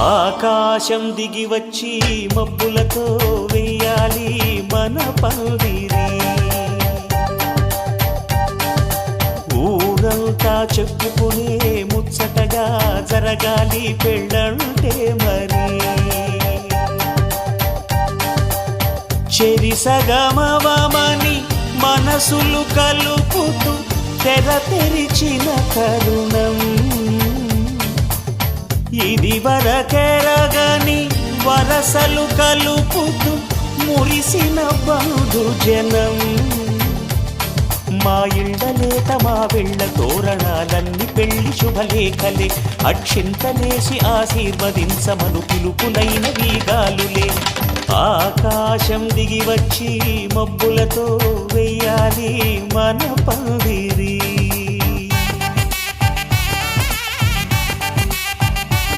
ఆకాశం దిగి వచ్చి మబ్బులతో వెయ్యాలి మన పందిరి. ఊరంతా చెప్పుకునే ముచ్చటగా జరగాలి పెళ్ళంటే మరి. చెరిసగమవమని మనసులు కలుపుతూ తెర తెరిచిన తరుణం. ఇది వరకెరగని వరసలు కలుపుతూ మురిసిన బంధుజనం. మా ఇళ్ళలేత మా వెళ్ళ తోరణాలన్నీ పెళ్లి శుభలేఖలే. అక్షింతలేసి ఆశీర్వదించమను పిలుపులైన వీగాలులే. ఆకాశం దిగి వచ్చి మబ్బులతో వెయ్యాలి మన పందిరి.